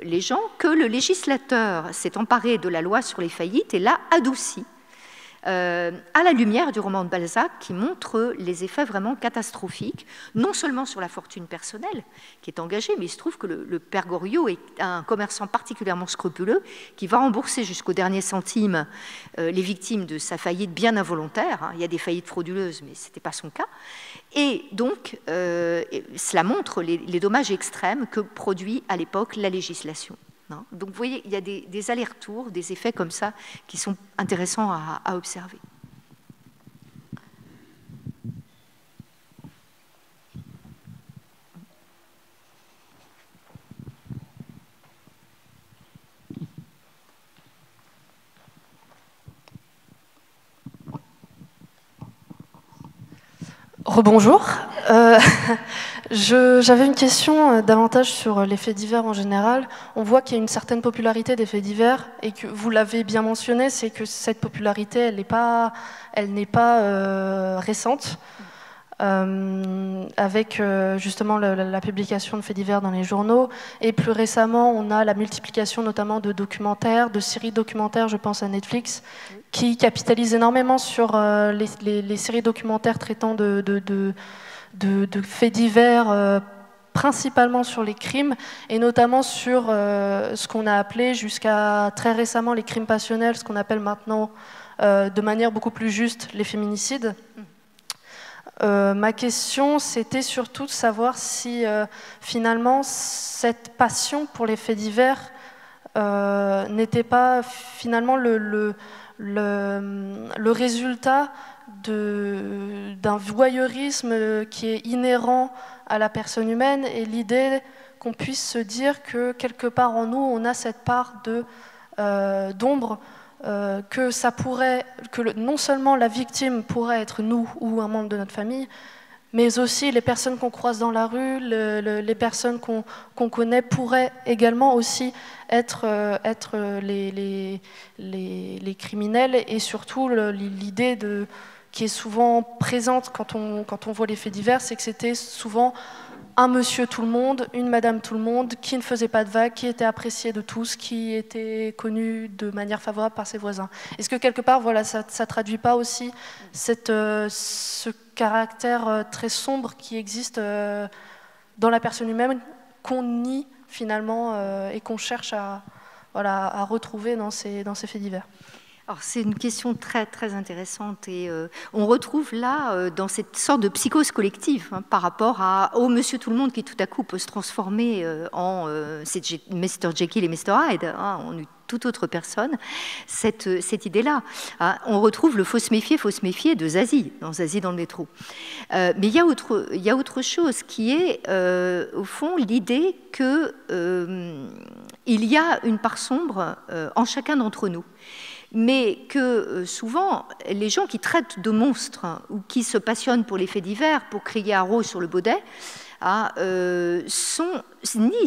les gens, que le législateur s'est emparé de la loi sur les faillites et l'a adouci à la lumière du roman de Balzac qui montre les effets vraiment catastrophiques, non seulement sur la fortune personnelle qui est engagée, mais il se trouve que le Père Goriot est un commerçant particulièrement scrupuleux qui va rembourser jusqu'au dernier centime les victimes de sa faillite bien involontaire. Il y a des faillites frauduleuses, mais ce n'était pas son cas. Et donc, cela montre les dommages extrêmes que produit à l'époque la législation. Donc vous voyez, il y a des allers-retours, des effets comme ça qui sont intéressants à observer.
Rebonjour. J'avais une question davantage sur les faits divers en général. On voit qu'il y a une certaine popularité des faits divers et que vous l'avez bien mentionné, c'est que cette popularité, elle n'est pas récente. Avec justement la publication de faits divers dans les journaux. Et plus récemment, on a la multiplication notamment de documentaires, de séries documentaires, je pense à Netflix, qui capitalise énormément sur les séries documentaires traitant de faits divers, principalement sur les crimes, et notamment sur ce qu'on a appelé jusqu'à très récemment les crimes passionnels, ce qu'on appelle maintenant de manière beaucoup plus juste les féminicides. Ma question, c'était surtout de savoir si finalement cette passion pour les faits divers n'était pas finalement le résultat d'un voyeurisme qui est inhérent à la personne humaine, et l'idée qu'on puisse se dire que quelque part en nous, on a cette part d'ombre, que ça pourrait, non seulement la victime pourrait être nous ou un membre de notre famille, mais aussi les personnes qu'on croise dans la rue, les personnes qu'on connaît pourraient également aussi être les criminels, et surtout l'idée qui est souvent présente quand on voit les faits divers, c'est que c'était souvent un monsieur tout le monde, une madame tout le monde, qui ne faisait pas de vagues, qui était apprécié de tous, qui était connu de manière favorable par ses voisins. Est-ce que quelque part, voilà, ça ne traduit pas aussi ce caractère très sombre qui existe dans la personne humaine, qu'on nie finalement et qu'on cherche à retrouver dans ces faits divers?
Alors, c'est une question très, très intéressante, et on retrouve là, dans cette sorte de psychose collective, par rapport au monsieur tout le monde qui tout à coup peut se transformer en Mr. Jekyll et Mr. Hyde, en une toute autre personne, cette idée-là. On retrouve le faut se méfier de Zazie, dans Zazie dans le métro. Mais il y a autre chose qui est, au fond, l'idée qu'il y a une part sombre en chacun d'entre nous. Mais que souvent, les gens qui traitent de monstres ou qui se passionnent pour les faits divers, pour crier haro sur le baudet, nient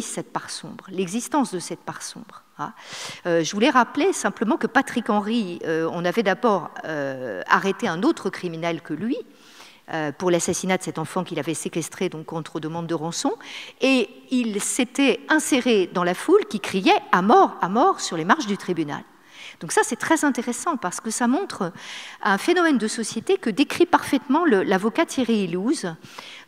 cette part sombre, l'existence de cette part sombre. Je voulais rappeler simplement que Patrick Henry, on avait d'abord arrêté un autre criminel que lui, pour l'assassinat de cet enfant qu'il avait séquestré donc contre demande de rançon, et il s'était inséré dans la foule qui criait à mort sur les marches du tribunal. Donc ça, c'est très intéressant parce que ça montre un phénomène de société que décrit parfaitement l'avocat Thierry Ilouz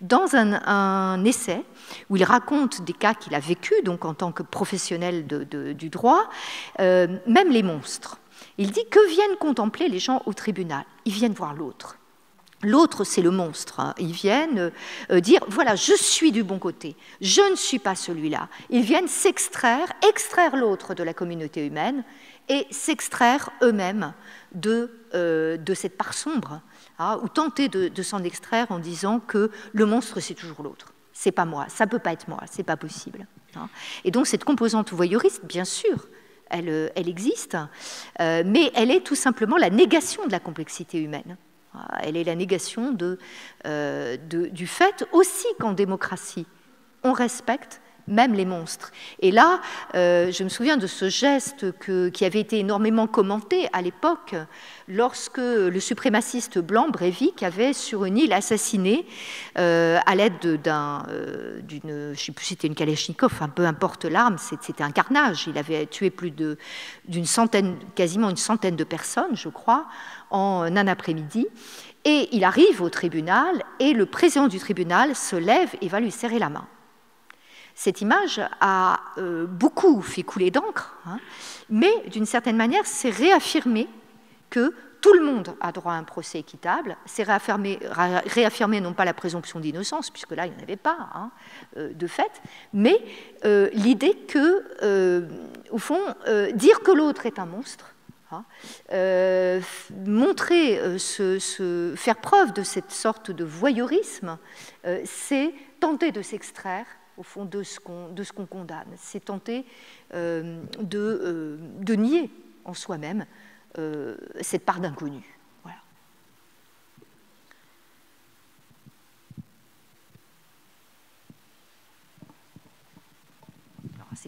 dans un essai où il raconte des cas qu'il a vécus donc en tant que professionnel du droit, même les monstres. Il dit que viennent contempler les gens au tribunal? Ils viennent voir l'autre. L'autre, c'est le monstre. Ils viennent dire, voilà, je suis du bon côté, je ne suis pas celui-là. Ils viennent extraire l'autre de la communauté humaine et s'extraire eux-mêmes de cette part sombre, ou tenter de s'en extraire en disant que le monstre, c'est toujours l'autre. C'est pas moi, ça peut pas être moi, c'est pas possible. Et donc cette composante voyeuriste, bien sûr, elle existe, mais elle est tout simplement la négation de la complexité humaine. Elle est la négation du fait aussi qu'en démocratie, on respecte même les monstres. Et là, je me souviens de ce geste qui avait été énormément commenté à l'époque, lorsque le suprémaciste blanc Breivik avait sur une île assassiné à l'aide d'une, je ne sais plus si c'était une Kalachnikov, peu importe l'arme, c'était un carnage. Il avait tué quasiment une centaine de personnes, je crois, en un après-midi. Et il arrive au tribunal et le président du tribunal se lève et va lui serrer la main. Cette image a beaucoup fait couler d'encre, mais d'une certaine manière, c'est réaffirmé que tout le monde a droit à un procès équitable, c'est réaffirmer non pas la présomption d'innocence, puisque là, il n'y en avait pas, de fait, mais l'idée que, au fond, dire que l'autre est un monstre, faire preuve de cette sorte de voyeurisme, c'est tenter de s'extraire au fond de ce qu'on condamne, c'est tenter de nier en soi-même cette part d'inconnu. Voilà.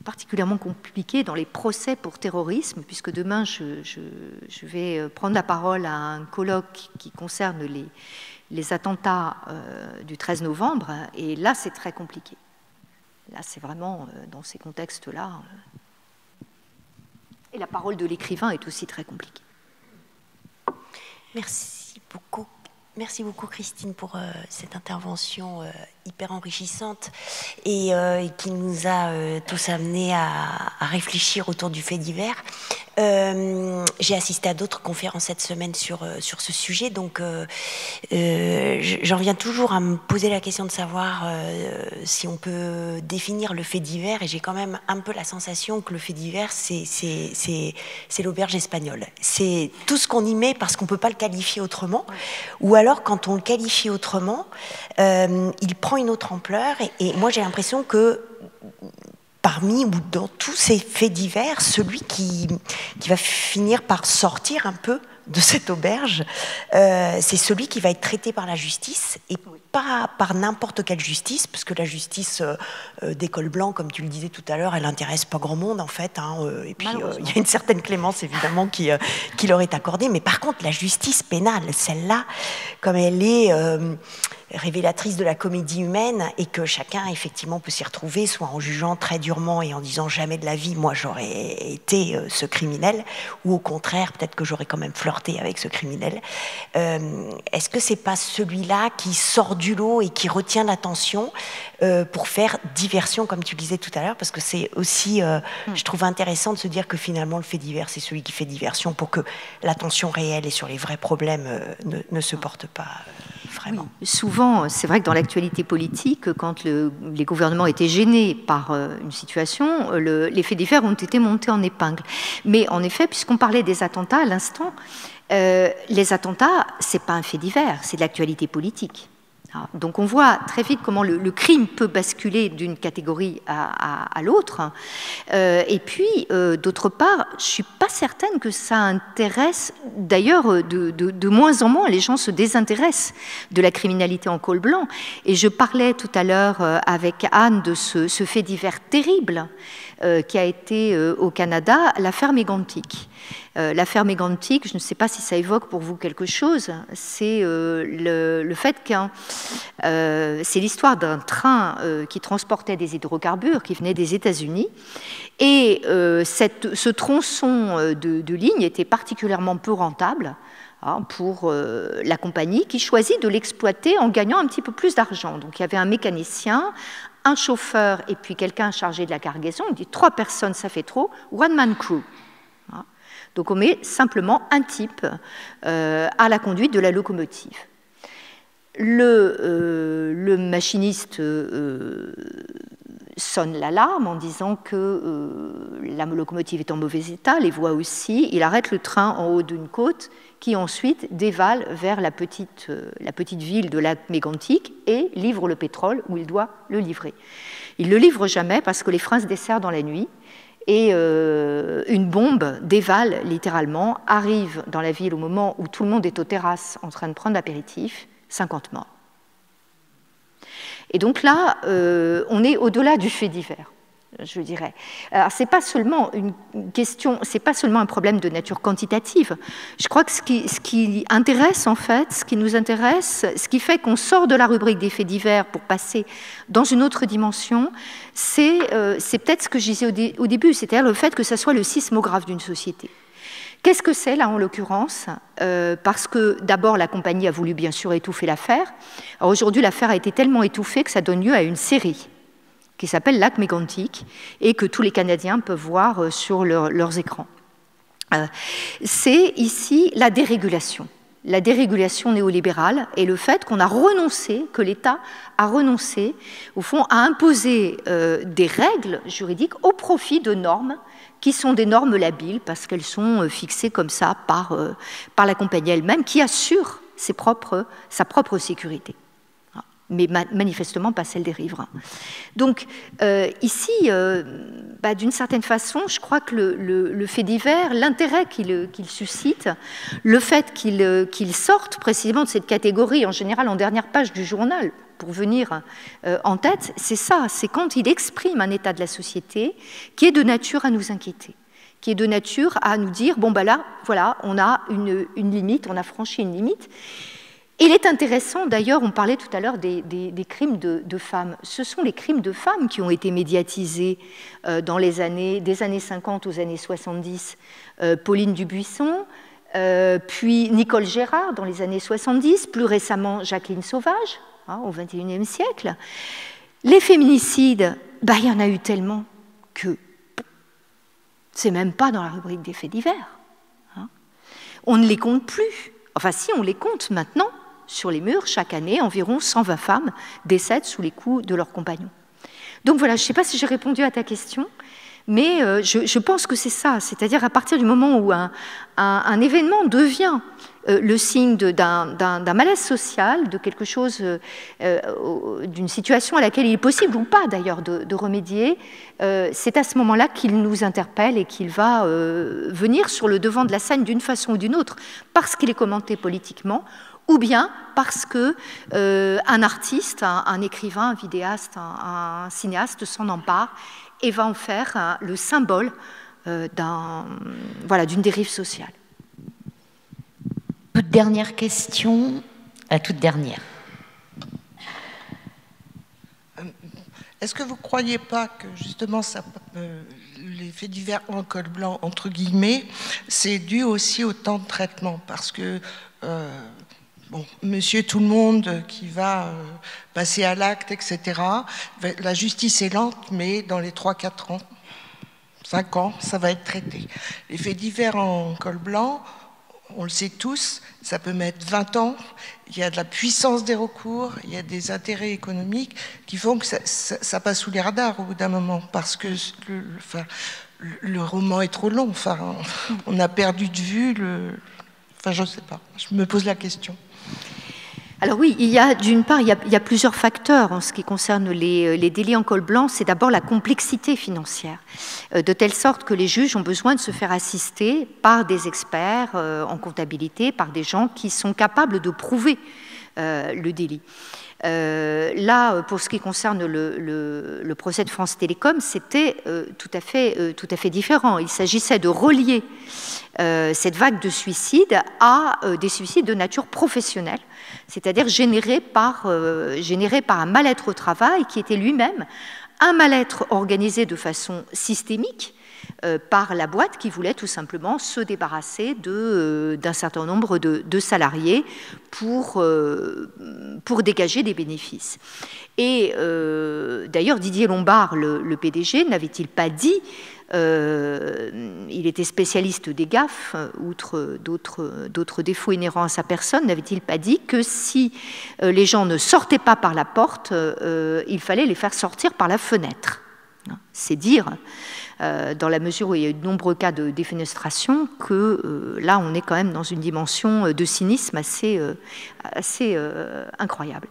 particulièrement compliqué dans les procès pour terrorisme, puisque demain je vais prendre la parole à un colloque qui concerne les attentats du 13 novembre, et là c'est très compliqué. Là c'est vraiment dans ces contextes-là. Et la parole de l'écrivain est aussi très compliquée.
Merci beaucoup. Merci beaucoup Christine pour cette intervention hyper enrichissante et qui nous a tous amenés à réfléchir autour du fait divers. J'ai assisté à d'autres conférences cette semaine sur ce sujet, donc j'en viens toujours à me poser la question de savoir si on peut définir le fait divers, et j'ai quand même un peu la sensation que le fait divers c'est l'auberge espagnole. C'est tout ce qu'on y met parce qu'on ne peut pas le qualifier autrement, ou alors quand on le qualifie autrement, il prend une autre ampleur, et moi j'ai l'impression que parmi ou dans tous ces faits divers, celui qui va finir par sortir un peu de cette auberge, c'est celui qui va être traité par la justice, et pas par n'importe quelle justice, parce que la justice des cols blancs, comme tu le disais tout à l'heure, elle n'intéresse pas grand monde en fait, et puis il y a une certaine clémence évidemment qui leur est accordée, mais par contre la justice pénale, celle-là, comme elle est révélatrice de la comédie humaine, et que chacun effectivement peut s'y retrouver, soit en jugeant très durement et en disant jamais de la vie moi j'aurais été ce criminel, ou au contraire peut-être que j'aurais quand même flirté avec ce criminel. Est-ce que c'est pas celui-là qui sort du lot et qui retient l'attention pour faire diversion, comme tu le disais tout à l'heure, parce que c'est aussi je trouve intéressant de se dire que finalement le fait divers c'est celui qui fait diversion pour que l'attention réelle et sur les vrais problèmes ne se porte pas vraiment.
Oui. Souvent, c'est vrai que dans l'actualité politique, quand les gouvernements étaient gênés par une situation, les faits divers ont été montés en épingle. Mais en effet, puisqu'on parlait des attentats à l'instant, les attentats, c'est pas un fait divers, c'est de l'actualité politique. Donc on voit très vite comment le crime peut basculer d'une catégorie à l'autre. Et puis, d'autre part, je ne suis pas certaine que ça intéresse, d'ailleurs, de moins en moins, les gens se désintéressent de la criminalité en col blanc. Et je parlais tout à l'heure avec Anne de ce fait divers terrible qui a été au Canada, l'affaire Mégantic. L'affaire Mégantic, je ne sais pas si ça évoque pour vous quelque chose, c'est le fait que c'est l'histoire d'un train qui transportait des hydrocarbures qui venaient des États-Unis, et ce tronçon de ligne était particulièrement peu rentable pour la compagnie, qui choisit de l'exploiter en gagnant un petit peu plus d'argent. Donc il y avait un mécanicien, un chauffeur et puis quelqu'un chargé de la cargaison. On dit 3 personnes, ça fait trop, one man crew. Donc on met simplement un type à la conduite de la locomotive. Le machiniste sonne l'alarme en disant que la locomotive est en mauvais état, les voies aussi. Il arrête le train en haut d'une côte qui ensuite dévale vers la petite ville de lac Mégantic et livre le pétrole où il doit le livrer. Il ne le livre jamais parce que les freins se desserrent dans la nuit. Et une bombe dévale littéralement, arrive dans la ville au moment où tout le monde est aux terrasses en train de prendre l'apéritif, 50 morts. Et donc là, on est au-delà du fait divers, je dirais. Alors, c'est pas seulement une question, c'est pas seulement un problème de nature quantitative. Je crois que ce qui intéresse en fait, ce qui nous intéresse, ce qui fait qu'on sort de la rubrique des faits divers pour passer dans une autre dimension, c'est peut-être ce que je disais au début, c'est-à-dire le fait que ça soit le sismographe d'une société. Qu'est-ce que c'est là en l'occurrence ? Parce que d'abord la compagnie a voulu bien sûr étouffer l'affaire. Alors aujourd'hui l'affaire a été tellement étouffée que ça donne lieu à une série qui s'appelle Lac Mégantic et que tous les Canadiens peuvent voir sur leurs écrans. C'est ici la dérégulation néolibérale et le fait qu'on a renoncé, que l'État a renoncé, au fond, à imposer des règles juridiques au profit de normes qui sont des normes labiles parce qu'elles sont fixées comme ça par la compagnie elle-même qui assure sa propre sécurité. Mais manifestement pas celle des riverains. Donc ici, d'une certaine façon, je crois que le fait divers, l'intérêt qu'il suscite, le fait qu'il sorte précisément de cette catégorie, en général en dernière page du journal, pour venir en tête, c'est ça, c'est quand il exprime un état de la société qui est de nature à nous inquiéter, qui est de nature à nous dire, bon ben là, voilà, on a une limite, on a franchi une limite. Il est intéressant, d'ailleurs, on parlait tout à l'heure des crimes de femmes. Ce sont les crimes de femmes qui ont été médiatisés dans des années 50 aux années 70. Pauline Dubuisson, puis Nicole Gérard dans les années 70, plus récemment Jacqueline Sauvage, au XXIe siècle. Les féminicides, il y en a eu tellement que c'est même pas dans la rubrique des faits divers. On ne les compte plus. Enfin, si, on les compte maintenant. Sur les murs, chaque année, environ 120 femmes décèdent sous les coups de leurs compagnons. Donc voilà, je ne sais pas si j'ai répondu à ta question, mais je pense que c'est ça, c'est-à-dire à partir du moment où un événement devient le signe d'un malaise social, de quelque chose, d'une situation à laquelle il est possible ou pas d'ailleurs de remédier, c'est à ce moment-là qu'il nous interpelle et qu'il va venir sur le devant de la scène d'une façon ou d'une autre, parce qu'il est commenté politiquement, ou bien parce qu'un artiste, un écrivain, un vidéaste, un cinéaste s'en empare et va en faire le symbole d'une dérive sociale.
Toute dernière question, la toute dernière.
Est-ce que vous ne croyez pas que justement les faits divers en col blanc, entre guillemets, c'est dû aussi au temps de traitement? Parce que monsieur tout le monde qui va passer à l'acte, etc., la justice est lente, mais dans les 3-4 ans, 5 ans, ça va être traité. Les faits divers en col blanc, on le sait tous, ça peut mettre 20 ans, il y a de la puissance des recours, il y a des intérêts économiques qui font que ça passe sous les radars au bout d'un moment, parce que le roman est trop long, on a perdu de vue je ne sais pas, je me pose la question.
Alors oui, d'une part, il y a plusieurs facteurs en ce qui concerne les délits en col blanc. C'est d'abord la complexité financière, de telle sorte que les juges ont besoin de se faire assister par des experts en comptabilité, par des gens qui sont capables de prouver le délit. Là, pour ce qui concerne le procès de France Télécom, c'était tout à fait différent. Il s'agissait de relier cette vague de suicides à des suicides de nature professionnelle, c'est-à-dire générés par un mal-être au travail qui était lui-même un mal-être organisé de façon systémique par la boîte qui voulait tout simplement se débarrasser d'un certain nombre de salariés pour dégager des bénéfices. Et d'ailleurs, Didier Lombard, le PDG, n'avait-il pas dit, il était spécialiste des gaffes, outre d'autres défauts inhérents à sa personne, n'avait-il pas dit que si les gens ne sortaient pas par la porte, il fallait les faire sortir par la fenêtre? C'est dire, dans la mesure où il y a eu de nombreux cas de défenestration, que là, on est quand même dans une dimension de cynisme assez incroyable.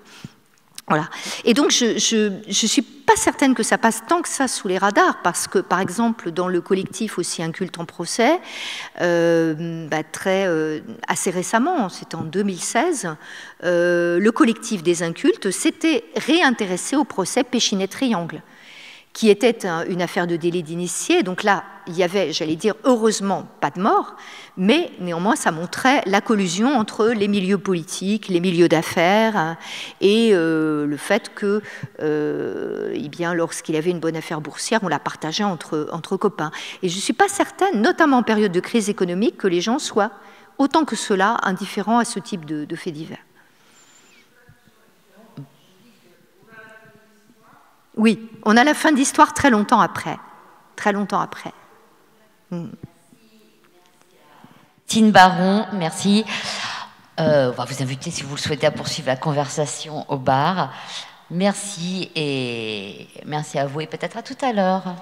Voilà. Et donc, je ne suis pas certaine que ça passe tant que ça sous les radars, parce que, par exemple, dans le collectif aussi Inculte en procès, assez récemment, c'était en 2016, le collectif des Incultes s'était réintéressé au procès Péchinet-Triangle, qui était une affaire de délit d'initié. Donc là, il y avait, j'allais dire, heureusement, pas de mort, mais néanmoins, ça montrait la collusion entre les milieux politiques, les milieux d'affaires, et le fait que, lorsqu'il y avait une bonne affaire boursière, on la partageait entre copains. Et je ne suis pas certaine, notamment en période de crise économique, que les gens soient, autant que cela, indifférents à ce type de faits divers. Oui, on a la fin d'histoire très longtemps après. Très longtemps après.
Tine Baron, merci. On va vous inviter, si vous le souhaitez, à poursuivre la conversation au bar. Merci et merci à vous et peut-être à tout à l'heure.